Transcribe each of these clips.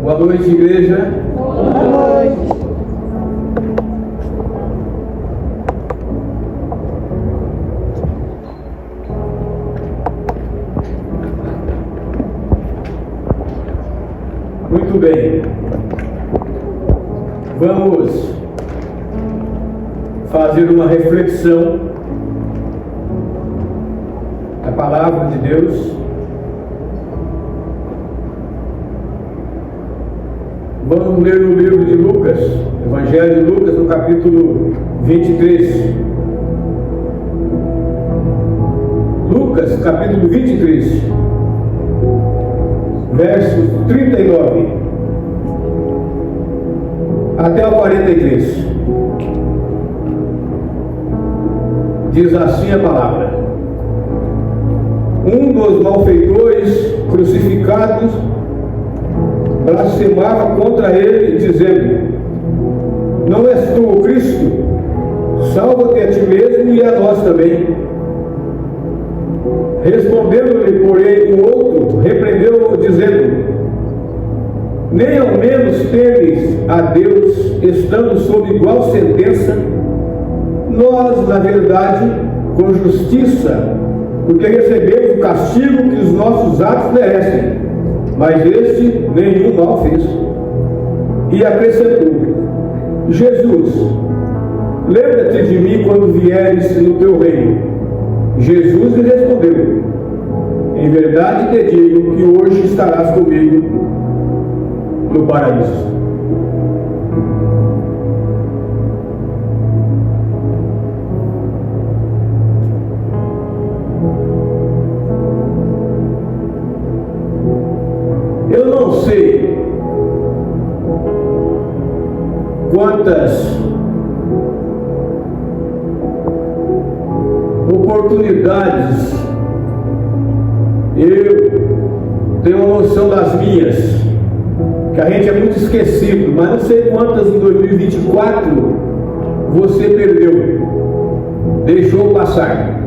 Boa noite, igreja. Boa noite. Muito bem. Vamos fazer uma reflexão da palavra de Deus. Vamos ler no livro de Lucas, Evangelho de Lucas, no capítulo 23. Lucas, capítulo 23, versos 39 até o 43. Diz assim a palavra: um dos malfeitores crucificados blasfemava contra ele, dizendo: não és tu o Cristo? Salva-te a ti mesmo e a nós também. Respondendo-lhe, porém, o outro repreendeu-o, dizendo: nem ao menos temes a Deus, estando sob igual sentença? Nós, na verdade, com justiça, porque recebemos o castigo que os nossos atos merecem, mas este nenhum mal fez. E acrescentou: Jesus, lembra-te de mim quando vieres no teu reino. Jesus lhe respondeu: em verdade te digo que hoje estarás comigo no paraíso. Eu não sei quantas oportunidades eu tenho uma noção das minhas, que a gente é muito esquecido, mas não sei quantas em 2024 você perdeu, deixou passar.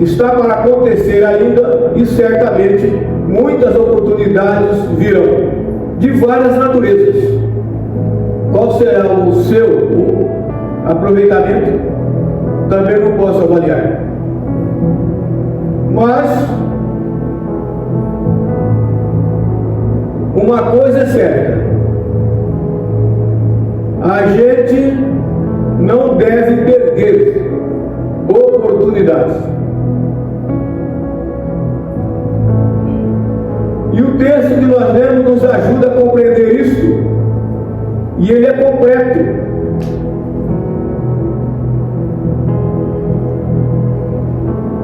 Está para acontecer ainda, e certamente muitas oportunidades virão, de várias naturezas. Qual será o seu aproveitamento? Também não posso avaliar. Mas uma coisa é certa: a gente não deve perder oportunidades. E o texto que nós lemos nos ajuda a compreender isso, e ele é completo.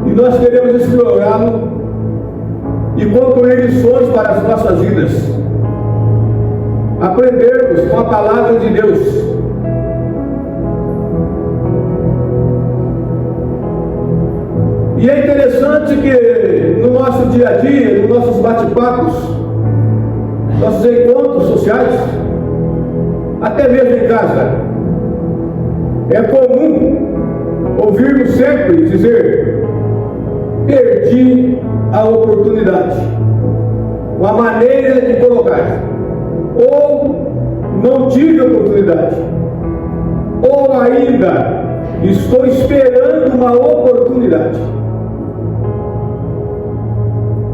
E nós queremos explorá-lo e concluir lições para as nossas vidas, aprendermos com a palavra de Deus. E é interessante que no nosso dia a dia, nos nossos bate-papos, nossos encontros sociais, até mesmo em casa, é comum ouvirmos sempre dizer: perdi a oportunidade, uma maneira de colocar, ou não tive oportunidade, ou ainda estou esperando uma oportunidade.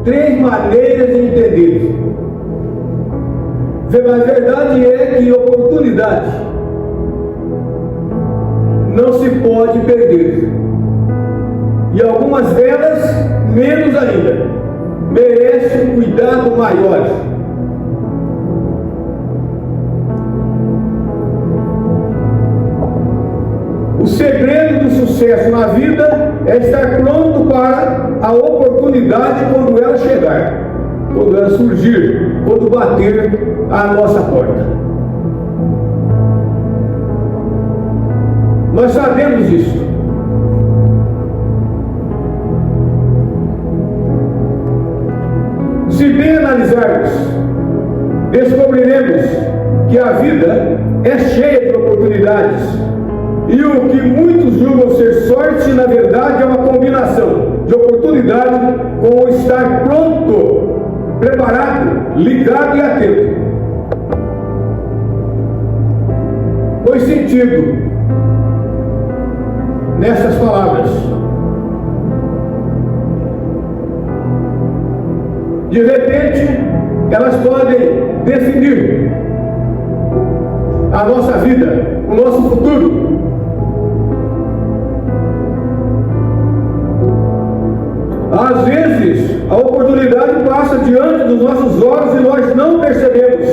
Três maneiras de entender. Mas a verdade é que oportunidade não se pode perder. E algumas delas, menos ainda, merecem um cuidado maior. O segredo do sucesso na vida é estar pronto para a oportunidade quando ela chegar, quando ela surgir, quando bater à nossa porta. Nós sabemos disso. Se bem analisarmos, descobriremos que a vida é cheia de oportunidades. E o que muitos julgam ser sorte, na verdade, é uma combinação oportunidade com o estar pronto, preparado, ligado e atento. Foi sentido nessas palavras. De repente, elas podem definir a nossa vida, o nosso futuro. Às vezes, a oportunidade passa diante dos nossos olhos e nós não percebemos,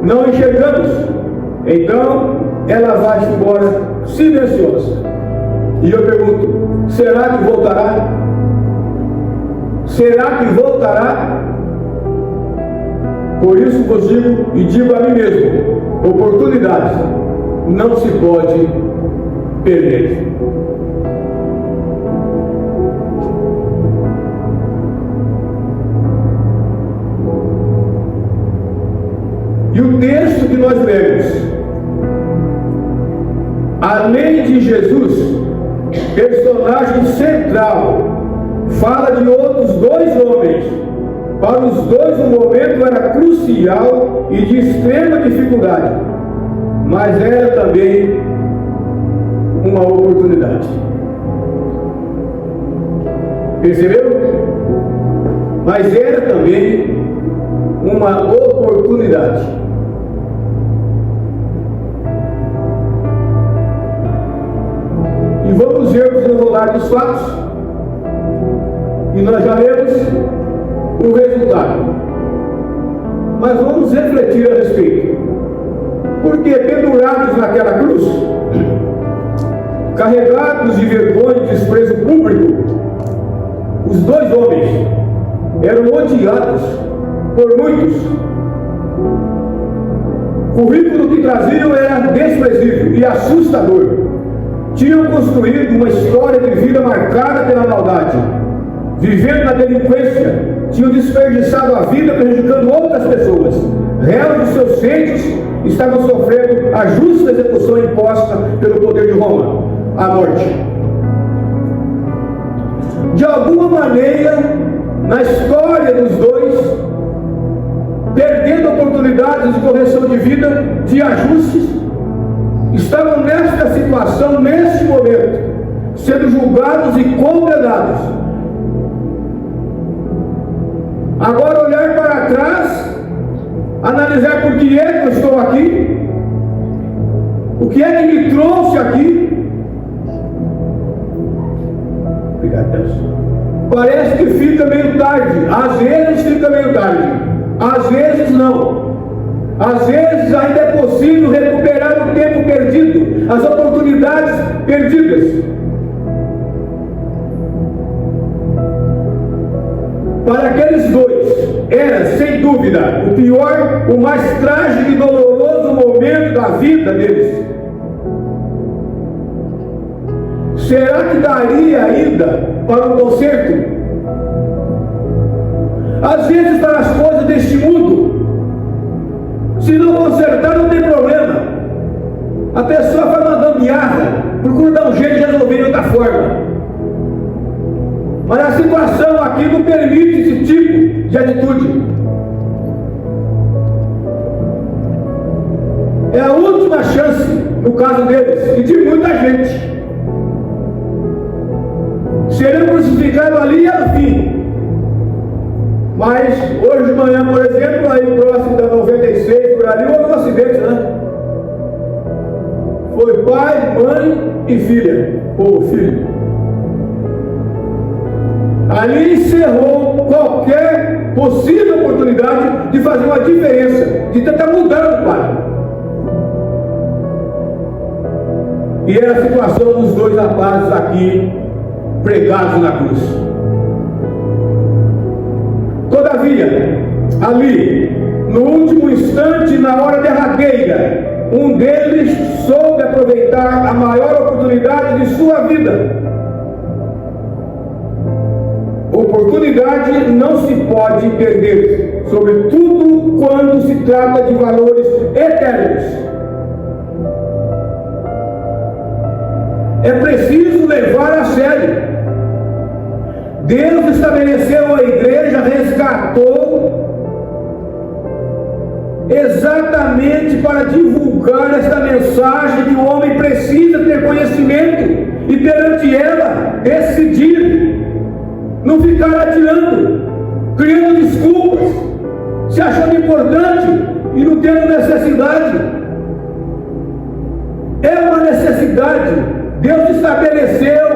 não enxergamos. Então, ela vai embora silenciosa. E eu pergunto, será que voltará? Será que voltará? Por isso vos digo e digo a mim mesmo, oportunidade não se pode perder. E o texto que nós lemos, além de Jesus, personagem central, fala de outros dois homens. Para os dois o momento era crucial e de extrema dificuldade, mas era também uma oportunidade. Percebeu? Mas era também uma oportunidade. E vamos ver o desenrolar dos fatos. E nós já lemos o resultado. Mas vamos refletir a respeito. Porque pendurados naquela cruz, carregados de vergonha e desprezo público, os dois homens eram odiados por muitos. O currículo que traziam era desprezível e assustador. Tinham construído uma história de vida marcada pela maldade, vivendo na delinquência, tinham desperdiçado a vida prejudicando outras pessoas. Réus dos seus feitos estavam sofrendo a justa execução imposta pelo poder de Roma, a morte. De alguma maneira, na história dos dois, perdendo oportunidades de correção de vida, de ajustes, estavam nesta situação, neste momento, sendo julgados e condenados. Agora olhar para trás, analisar por que é que eu estou aqui, o que é que me trouxe aqui. Obrigado, Deus. Parece que fica meio tarde, às vezes fica meio tarde, às vezes não. Às vezes ainda é possível recuperar o tempo perdido, as oportunidades perdidas. Para aqueles dois, era, sem dúvida, o pior, o mais trágico e doloroso momento da vida deles. Será que daria ainda para um conserto? Às vezes, para as coisas deste mundo, se não consertar, não tem problema. A pessoa vai mandando guiarda, procura dar um jeito de resolver de outra forma. Mas a situação aqui não permite esse tipo de atitude. É a última chance, no caso deles, e de muita gente. Serão crucificados ali ao fim. Mas hoje de manhã, por exemplo, aí próximo da 96, por ali, houve um acidente, né? Foi pai, mãe e filha, ou filho. Ali encerrou qualquer possível oportunidade de fazer uma diferença, de tentar mudar o quadro. E era a situação dos dois rapazes aqui, pregados na cruz. Todavia, ali, no último instante, na hora derradeira, um deles soube aproveitar a maior oportunidade de sua vida. Oportunidade não se pode perder, sobretudo quando se trata de valores eternos. É preciso levar a sério. Deus estabeleceu a igreja, resgatou, exatamente para divulgar esta mensagem que o homem precisa ter conhecimento e perante ela decidir, não ficar adiando, criando desculpas, se achando importante e não tendo necessidade. É uma necessidade. Deus estabeleceu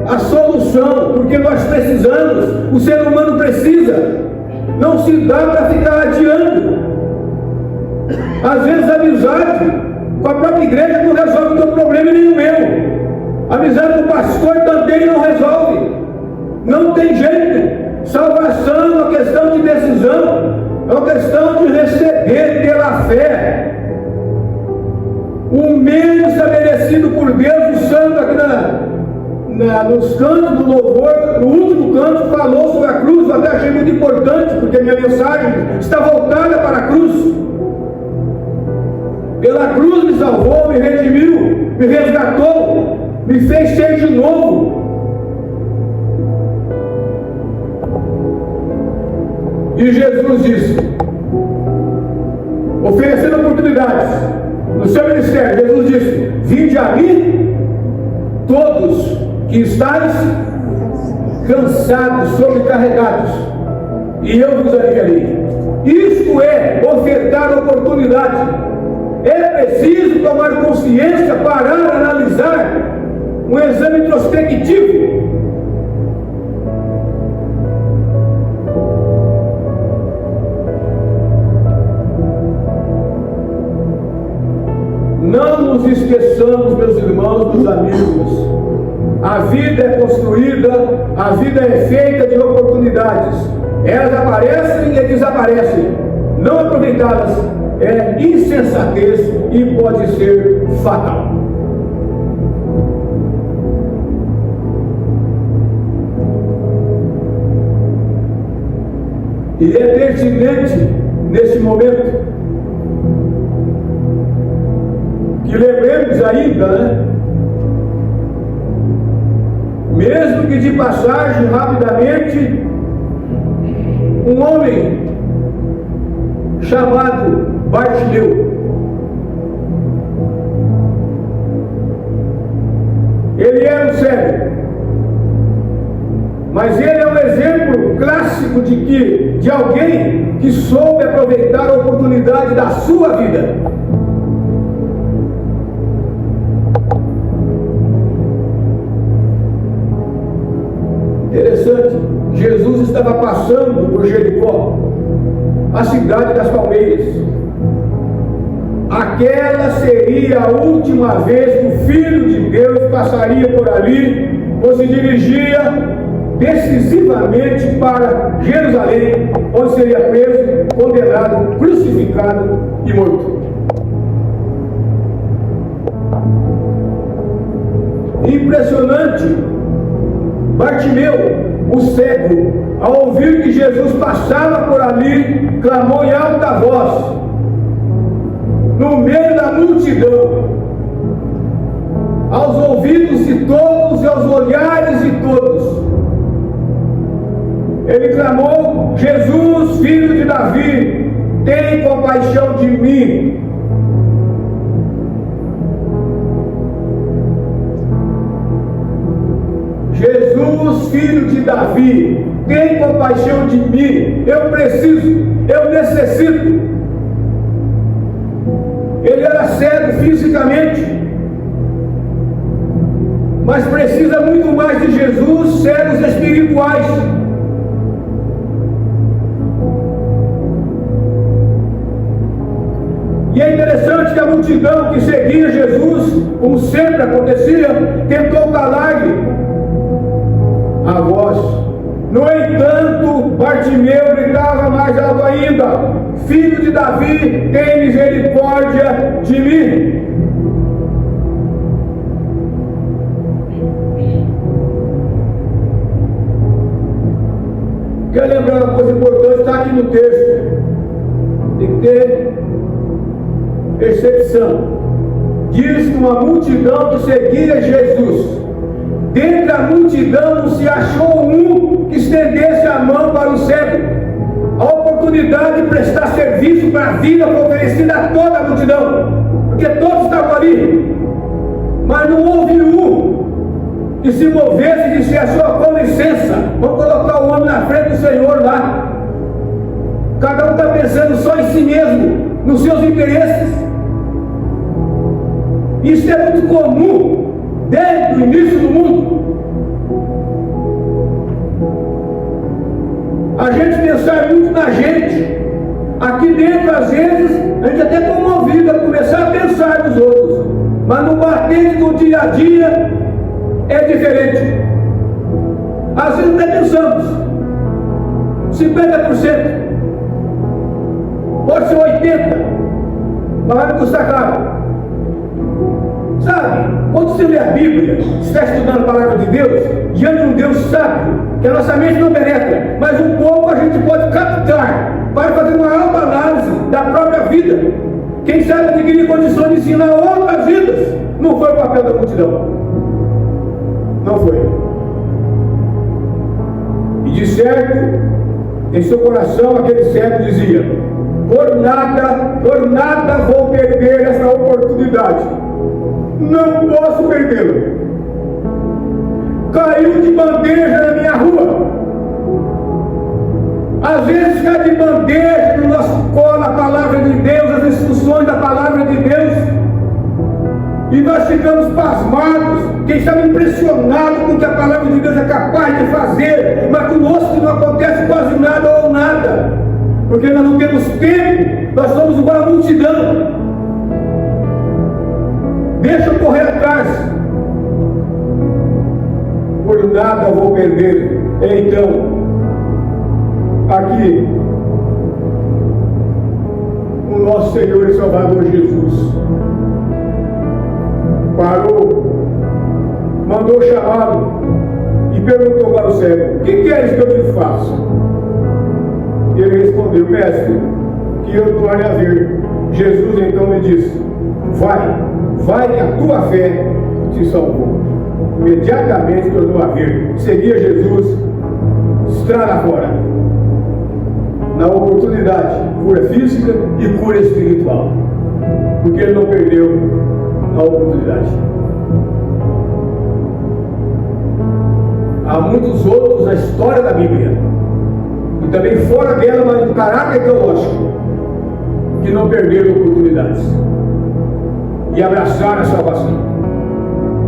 a solução, porque nós precisamos, o ser humano precisa. Não se dá para ficar adiando. Às vezes a amizade com a própria igreja não resolve o teu problema nem o meu. A amizade com o pastor também não resolve. Não tem jeito. Salvação é uma questão de decisão, é uma questão de receber pela fé. O meio estabelecido por Deus, o santo aqui nos cantos do louvor, no último canto, falou sobre a cruz. Eu até achei muito importante, porque a minha mensagem está voltada para a cruz. Pela cruz me salvou, me redimiu, me resgatou, me fez ser de novo. E Jesus disse, oferecendo oportunidades no seu ministério, Jesus disse: vinde a mim todos que estáis cansados, sobrecarregados, e eu vos aliviarei. Isto é ofertar oportunidade. É preciso tomar consciência, parar, analisar, um exame introspectivo. Não nos esqueçamos, meus irmãos, dos amigos. A vida é construída, a vida é feita de oportunidades. Elas aparecem e desaparecem. Não aproveitadas é insensatez e pode ser fatal. E é pertinente nesse momento que lembremos ainda, mesmo que de passagem, rapidamente, um homem chamado Bartimeu. Ele era um cego, mas ele é um exemplo clássico de alguém que soube aproveitar a oportunidade da sua vida. Interessante, Jesus estava passando por Jericó, a cidade das palmeiras. Aquela seria a última vez que o Filho de Deus passaria por ali, ou se dirigia decisivamente para Jerusalém, onde seria preso, condenado, crucificado e morto. Impressionante. Bartimeu, o cego, ao ouvir que Jesus passava por ali, clamou em alta voz, no meio da multidão, aos ouvidos de todos e aos olhares de todos. Ele clamou: Jesus, filho de Davi, tem compaixão de mim. Jesus, filho de Davi, tem compaixão de mim. Eu preciso, eu necessito. Ele era cego fisicamente, mas precisa muito mais de Jesus, cegos espirituais. E é interessante que a multidão que seguia Jesus, como sempre acontecia, tentou calar-lhe a voz. No entanto, Bartimeu gritava mais alto ainda: Filho de Davi, tem misericórdia de mim. Quero lembrar uma coisa importante, está aqui no texto. Tem que ter percepção. Diz que uma multidão que seguia Jesus. Dentre a multidão se achou um que estendesse a mão para o cego, a oportunidade de prestar serviço para a vida foi oferecida a toda a multidão, porque todos estavam ali, mas não houve um que se movesse e dissesse: ó, com licença, vamos colocar o homem na frente do Senhor lá. Cada um está pensando só em si mesmo, nos seus interesses. Isso é muito comum desde o início do mundo. A gente pensar muito na gente. Aqui dentro, às vezes, a gente até comovido a começar a pensar nos outros, mas no batente do dia a dia é diferente. Às vezes até pensamos 50%, pode ser 80%, mas vai me custar caro. Sabe, quando você lê a Bíblia, está estudando a palavra de Deus, diante de um Deus sábio, que a nossa mente não penetra, mas um pouco a gente pode captar, para fazer uma alta análise da própria vida. Quem sabe adquirir condições de ensinar outras vidas. Não foi o papel da multidão. Não foi. E de certo, em seu coração, aquele cego dizia: por nada vou perder essa oportunidade. Não posso perdê-la. Caiu de bandeja na minha rua. Às vezes cai de bandeja no nosso colo a palavra de Deus, as instruções da palavra de Deus, e nós ficamos pasmados, quem sabe impressionados com o que a palavra de Deus é capaz de fazer, mas conosco não acontece quase nada ou nada, porque nós não temos tempo, nós somos uma multidão. Deixa eu correr atrás. Por nada vou perder. Então, aqui, o nosso Senhor e Salvador Jesus parou, mandou chamá-lo e perguntou para o cego: o que queres que eu te faça? E ele respondeu: mestre, que eu torne a ver. Jesus então lhe disse: vai que a tua fé te salvou. Imediatamente tornou a ver, seguia Jesus, estrada fora, na oportunidade, cura física e cura espiritual, porque ele não perdeu a oportunidade. Há muitos outros na história da Bíblia, e também fora dela, mas do caráter teológico, que não perderam oportunidades e abraçaram a salvação,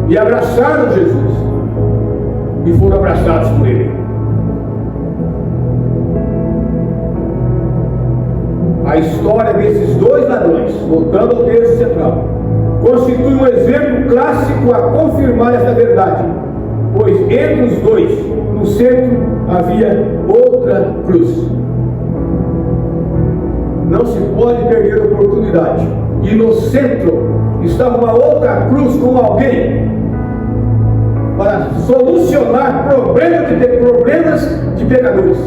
e abraçaram Jesus, e foram abraçados por Ele. A história desses dois ladrões, voltando ao texto central, constitui um exemplo clássico a confirmar essa verdade, pois entre os dois, no centro, havia outra cruz. Não se pode perder a oportunidade. E no centro estava uma outra cruz com alguém para solucionar problemas de pecadores.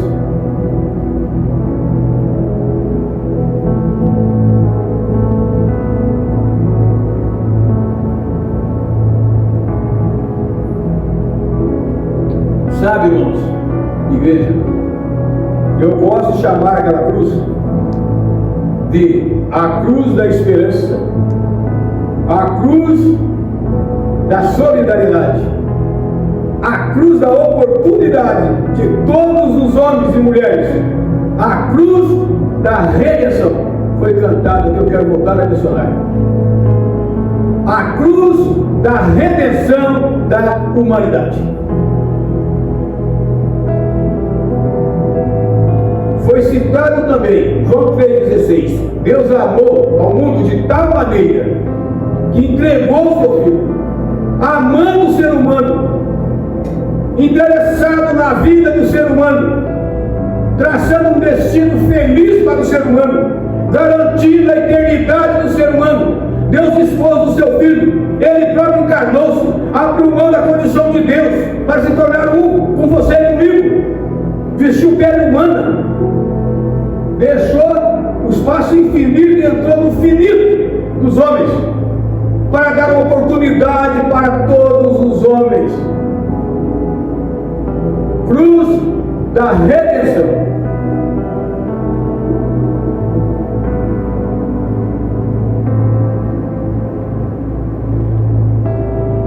Sabe, irmãos, igreja, eu gosto de chamar aquela cruz de a cruz da esperança, a cruz da solidariedade, a cruz da oportunidade de todos os homens e mulheres, a cruz da redenção. Foi cantada, que eu quero voltar a mencionar. A cruz da redenção da humanidade. Foi citado também, João 3,16. Deus amou ao mundo de tal maneira que entregou o seu Filho, amando o ser humano, interessado na vida do ser humano, traçando um destino feliz para o ser humano, garantindo a eternidade do ser humano. Deus dispôs do seu Filho, Ele próprio encarnou-se, abriu mão da condição de Deus para se tornar um com você e comigo, vestiu pele humana, deixou o espaço infinito e entrou no finito dos homens, para dar uma oportunidade para todos os homens. Cruz da redenção.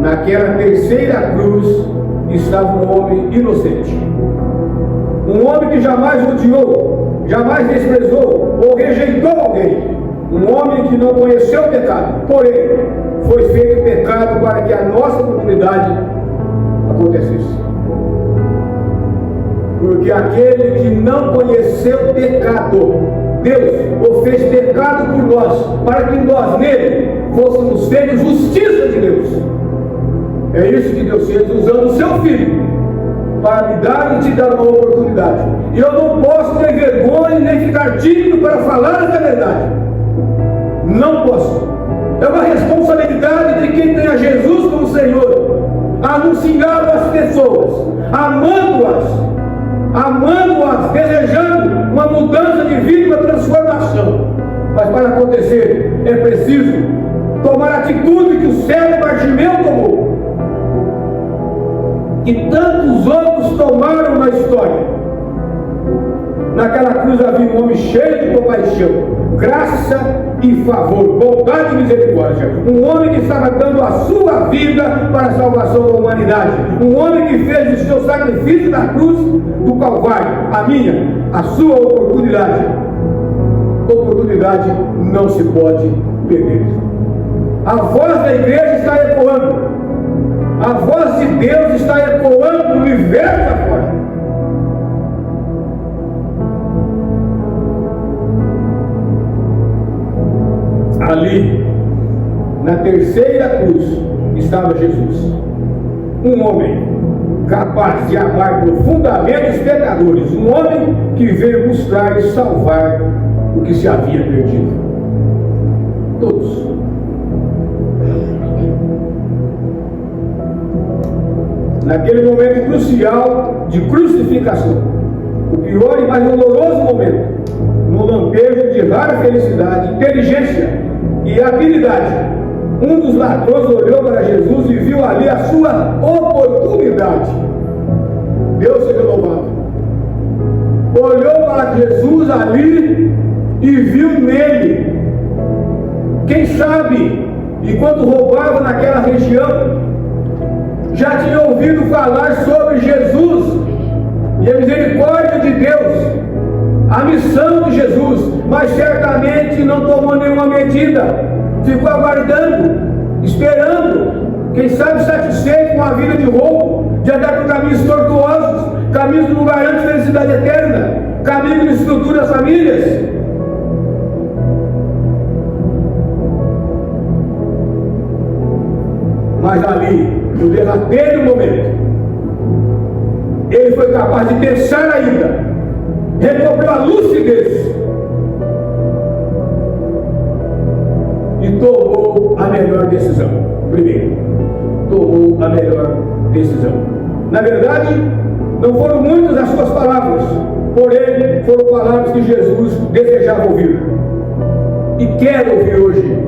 Naquela terceira cruz estava um homem inocente. Um homem que jamais odiou, jamais desprezou ou rejeitou alguém. Um homem que não conheceu o pecado. Porém, foi feito pecado para que a nossa oportunidade acontecesse. Porque aquele que não conheceu o pecado, Deus o fez pecado por nós, para que nós nele fôssemos feitos justiça de Deus. É isso que Deus fez, usando o seu Filho para me dar e te dar uma oportunidade. E eu não posso ter vergonha nem ficar tímido para falar essa verdade. Não posso. É uma responsabilidade de quem tem a Jesus como Senhor, anunciar às pessoas, amando-as, desejando uma mudança de vida, uma transformação. Mas para acontecer é preciso tomar a atitude que o cego Bartimeu tomou, que tantos outros tomaram na história. Naquela cruz havia um homem cheio de compaixão, graça e favor, bondade e misericórdia. Um homem que estava dando a sua vida para a salvação da humanidade. Um homem que fez o seu sacrifício na cruz do Calvário. A minha, a sua oportunidade. Oportunidade não se pode perder. A voz da igreja está ecoando. A voz de Deus está ecoando no universo afora. Ali, na terceira cruz, estava Jesus. Um homem capaz de amar profundamente os pecadores. Um homem que veio buscar e salvar o que se havia perdido. Todos. Naquele momento crucial de crucificação, o pior e mais doloroso momento, no lampejo de rara felicidade, inteligência e habilidade, um dos ladrões olhou para Jesus e viu ali a sua oportunidade. Deus seja louvado. Olhou para Jesus ali e viu nele. Quem sabe, enquanto roubava naquela região, já tinha ouvido falar sobre Jesus e a misericórdia de Deus, a missão de Jesus, mas certamente não tomou nenhuma medida, ficou aguardando, esperando, quem sabe satisfeito com a vida de roubo, de andar por caminhos tortuosos, caminhos que não garantem felicidade eterna, caminhos que estruturam as famílias. Mas ali, no derradeiro momento, ele foi capaz de pensar ainda, recobrou a lucidez e tomou a melhor decisão. Primeiro, tomou a melhor decisão. Na verdade, não foram muitas as suas palavras, porém foram palavras que Jesus desejava ouvir e quer ouvir hoje.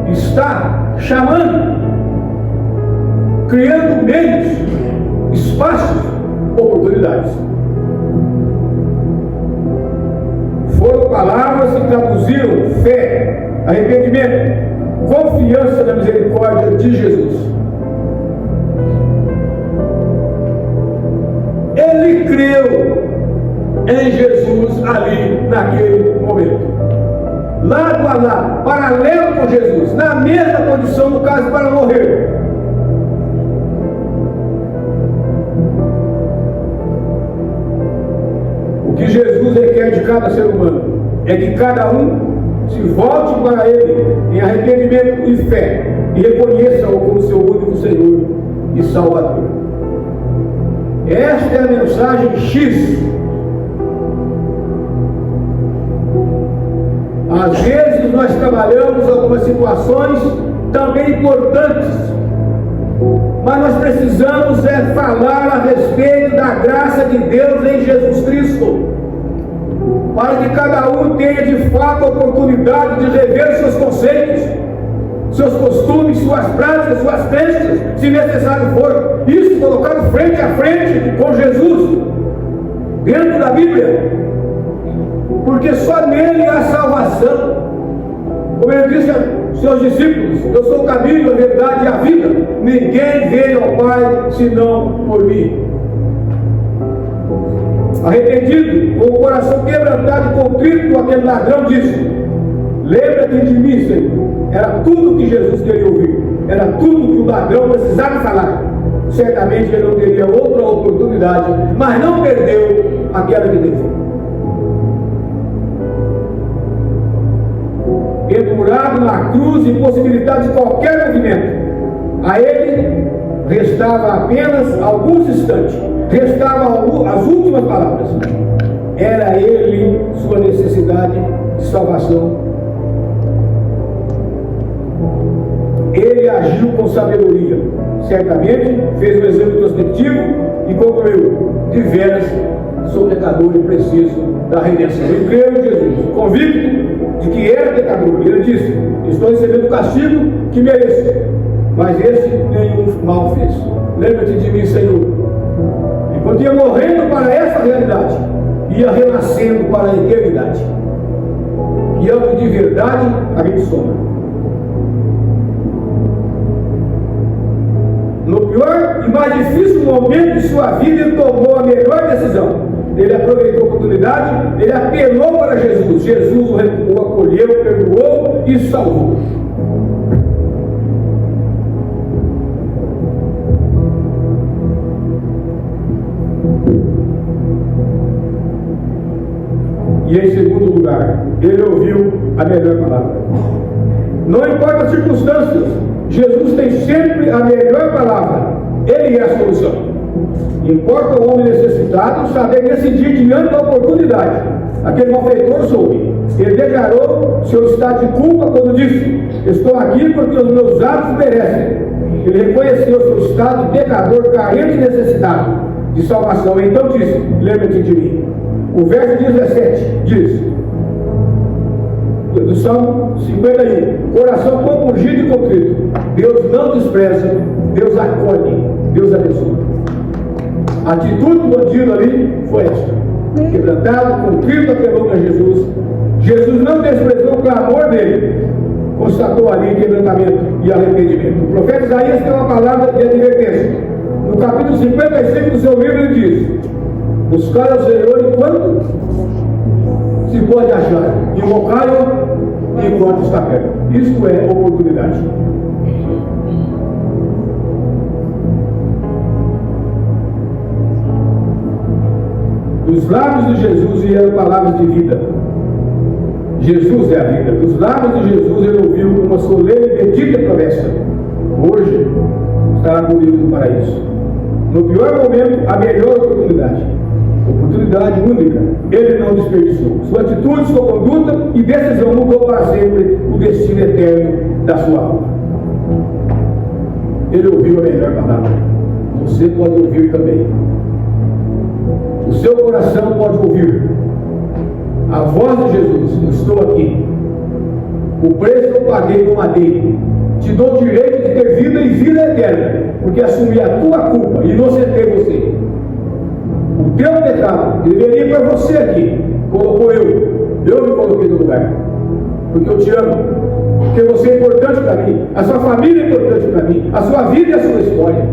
Está chamando, criando meios, espaços, oportunidades. Foram palavras que traduziram fé, arrependimento, confiança na misericórdia de Jesus. Ele creu em Jesus ali naquele momento. Lado a lado, paralelo com Jesus, na mesma condição, no caso, para morrer. O que Jesus requer de cada ser humano é que cada um se volte para Ele em arrependimento e fé e reconheça-o como seu único Senhor e Salvador. Esta é a mensagem X. Às vezes nós trabalhamos algumas situações também importantes, mas nós precisamos falar a respeito da graça de Deus em Jesus Cristo, para que cada um tenha de fato a oportunidade de rever seus conceitos, seus costumes, suas práticas, suas crenças, se necessário for. Isso colocado frente a frente com Jesus, dentro da Bíblia, porque só nele há salvação. Como ele disse aos seus discípulos: eu sou o caminho, a verdade e a vida, ninguém vem ao Pai senão por mim. Arrependido, com o coração quebrantado e contrito, aquele ladrão disse: lembra-te de mim, Senhor. Era tudo que Jesus queria ouvir, era tudo que o ladrão precisava falar. Certamente ele não teria outra oportunidade, mas não perdeu aquela que teve. Pendurado na cruz, impossibilitado de qualquer movimento, a ele restava apenas alguns instantes, restavam as últimas palavras. Era ele sua necessidade de salvação. Ele agiu com sabedoria, certamente fez um exame introspectivo e concluiu: de veras sou pecador e preciso da redenção. Ele creu em Jesus, convicto de que era pecador. Ele disse: estou recebendo o castigo que mereço, mas esse nenhum mal fez. Lembra-te de mim, Senhor. Enquanto ia morrendo para essa realidade, ia renascendo para a eternidade. E algo de verdade a gente soma. No pior e mais difícil momento de sua vida, ele tomou a melhor decisão. Ele aproveitou a oportunidade, ele apelou para Jesus. Jesus o acolheu, perdoou e salvou. E em segundo lugar, ele ouviu a melhor palavra. Não importa as circunstâncias, Jesus tem sempre a melhor palavra. Ele é a solução. Importa o homem necessitado saber decidir diante da oportunidade. Aquele malfeitor soube. Ele declarou seu estado de culpa quando disse: estou aqui porque os meus atos merecem. Ele reconheceu seu estado de pecador, carente e necessitado de salvação. Então disse: lembra-te de mim. O verso 17 diz, do Salmo 51: coração compungido e contrito, Deus não despreza, Deus acolhe, Deus abençoa. A atitude do bandido ali foi esta: quebrantado, contrito, apelou para Jesus. Jesus não desprezou o clamor dele, constatou ali quebrantamento e arrependimento. O profeta Isaías tem uma palavra de advertência. No capítulo 55 do seu livro ele diz: buscar ao Senhor enquanto se pode achar, invocai-o enquanto está perto. Isto é oportunidade. Dos lábios de Jesus vieram palavras de vida. Jesus é a vida. Dos lábios de Jesus ele ouviu uma solene e bendita promessa: hoje estará comigo no paraíso. No pior momento, a melhor oportunidade. Oportunidade única. Ele não desperdiçou. Sua atitude, sua conduta e decisão mudou para sempre o destino eterno da sua alma. Ele ouviu a melhor palavra. Você pode ouvir também. O seu coração pode ouvir a voz de Jesus: eu estou aqui. O preço eu paguei no madeiro. Te dou o direito de ter vida e vida eterna, porque assumi a tua culpa e inocentei você. O teu pecado, ele veria para você aqui. Colocou eu me coloquei no lugar, porque eu te amo, porque você é importante para mim, a sua família é importante para mim, a sua vida e a sua história.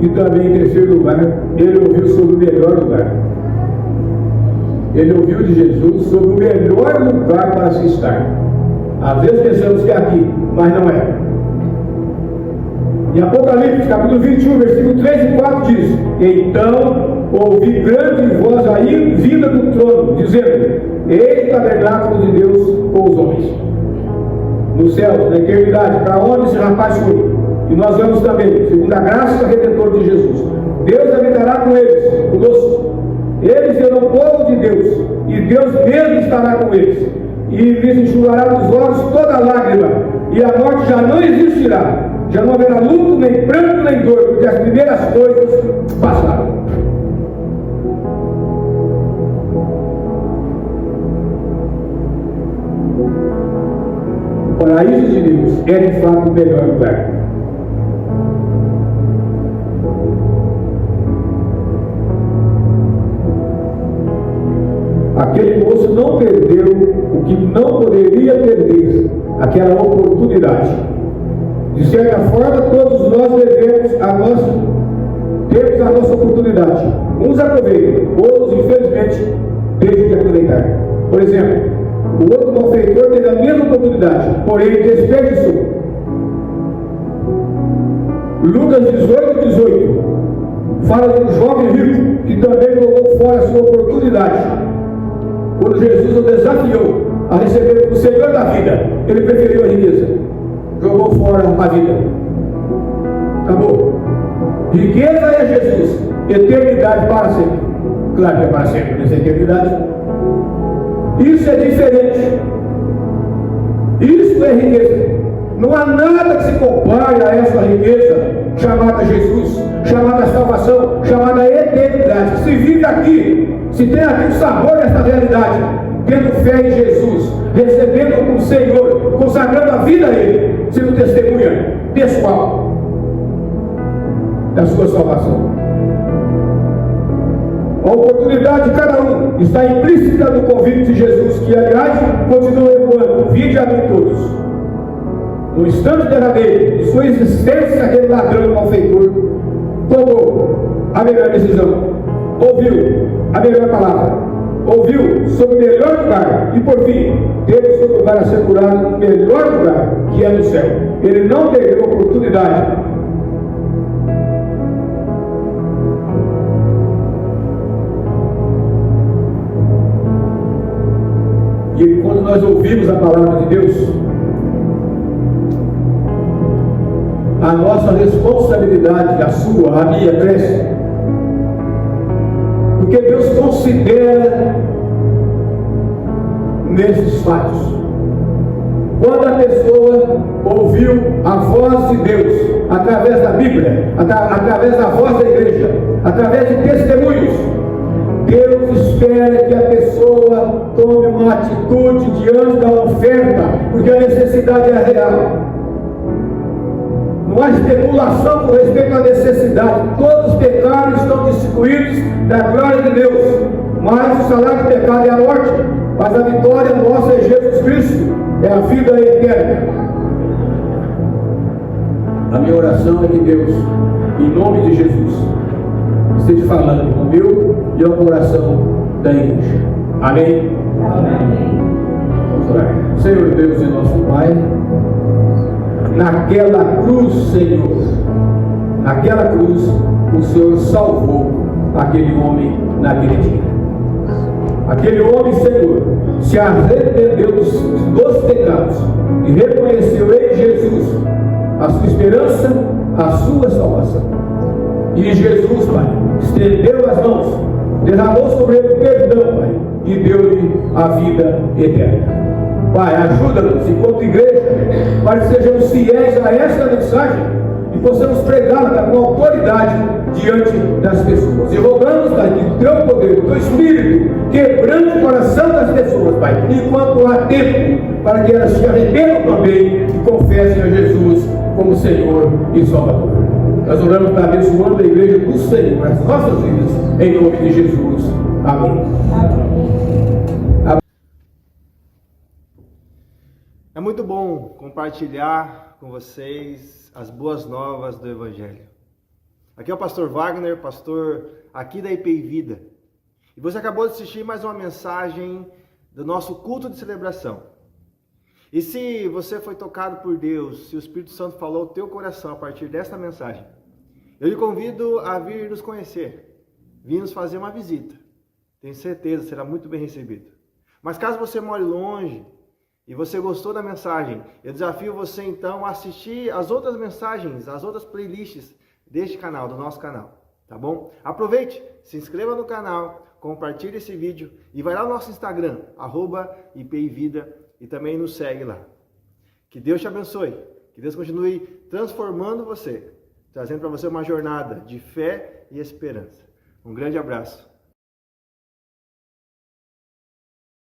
E também, em terceiro lugar, ele ouviu sobre o melhor lugar. Ele ouviu de Jesus sobre o melhor lugar para se estar. Às vezes pensamos que é aqui, mas não é. Em Apocalipse, capítulo 21, versículo 3 e 4 diz: então ouvi grande voz aí vinda do trono, dizendo: eis o tabernáculo de Deus com os homens. No céu, na eternidade, para onde esse rapaz foi? E nós vamos também, segundo a graça redentora de Jesus. Deus habitará com eles, conosco. Eles serão povo de Deus, e Deus mesmo estará com eles. E lhes enxugará dos olhos toda lágrima, e a morte já não existirá. Já não haverá luto, nem pranto, nem dor, porque as primeiras coisas passaram. O paraíso de Deus é de fato o melhor lugar. Aquele moço não perdeu o que não poderia perder, aquela oportunidade. De certa forma, todos nós devemos termos a nossa oportunidade. Uns aproveitam, outros, infelizmente, deixam de aproveitar. Por exemplo, o outro malfeitor teve a mesma oportunidade, porém desperdiçou. Lucas 18 fala de um jovem rico que também jogou fora a sua oportunidade. Quando Jesus o desafiou a receber como Senhor da vida, ele preferiu a riqueza, jogou fora a vida. Acabou. Riqueza é Jesus, eternidade para sempre. Claro que é para sempre, nessa eternidade. Isso é diferente. Isso é riqueza. Não há nada que se compare a essa riqueza chamada Jesus, chamada salvação, chamada eternidade. Se vive aqui, se tem aqui o sabor dessa realidade, tendo fé em Jesus, recebendo como Senhor, consagrando a vida a Ele, sendo testemunha pessoal da sua salvação. A oportunidade de cada um está implícita no convite de Jesus, que aliás continua ecoando: vinde a mim todos. No instante derradeiro de sua existência, aquele ladrão malfeitor tomou a melhor decisão, ouviu a melhor palavra, ouviu sobre o melhor lugar e, por fim, teve o seu lugar assegurado no melhor lugar, que é no céu. Ele não perdeu a oportunidade. E quando nós ouvimos a palavra de Deus, a nossa responsabilidade, a sua, a minha, cresce. Porque Deus considera nesses fatos. Quando a pessoa ouviu a voz de Deus, através da Bíblia, através da voz da igreja, através de testemunhos, Deus espera que a pessoa tome uma atitude diante da oferta, porque a necessidade é real. Não há especulação com respeito à necessidade. Todos os pecados estão destituídos da glória de Deus. Mas o salário do pecado é a morte. Mas a vitória nossa é Jesus Cristo. É a vida eterna. A minha oração é que Deus, em nome de Jesus, esteja falando com o meu e ao coração da igreja. Amém? Amém. Vamos orar. Senhor Deus e nosso Pai, naquela cruz, Senhor, naquela cruz, o Senhor salvou aquele homem naquele dia. Aquele homem, Senhor, se arrependeu dos pecados e reconheceu em Jesus a sua esperança, a sua salvação. E Jesus, Pai, estendeu as mãos, derramou sobre ele o perdão, Pai, e deu-lhe a vida eterna. Pai, ajuda-nos enquanto igreja, para que sejamos fiéis a esta mensagem e possamos pregá-la com autoridade diante das pessoas. E rogamos, Pai, que o teu poder, o teu Espírito, quebrante o coração das pessoas, Pai, enquanto há tempo, para que elas se arrependam também e confessem a Jesus como Senhor e Salvador. Nós oramos, Pai, abençoando a igreja do Senhor, as nossas vidas, em nome de Jesus. Amém. É muito bom compartilhar com vocês as boas novas do Evangelho. Aqui é o pastor Wagner, pastor aqui da IPI Vida. E você acabou de assistir mais uma mensagem do nosso culto de celebração. E se você foi tocado por Deus, se o Espírito Santo falou ao teu coração a partir desta mensagem, eu lhe convido a vir nos conhecer, vir nos fazer uma visita. Tenho certeza, será muito bem recebido. Mas caso você more longe e você gostou da mensagem, eu desafio você então a assistir as outras mensagens, as outras playlists deste canal, do nosso canal, tá bom? Aproveite, se inscreva no canal, compartilhe esse vídeo e vai lá no nosso Instagram, @IPIVida, e também nos segue lá. Que Deus te abençoe, que Deus continue transformando você, trazendo para você uma jornada de fé e esperança. Um grande abraço.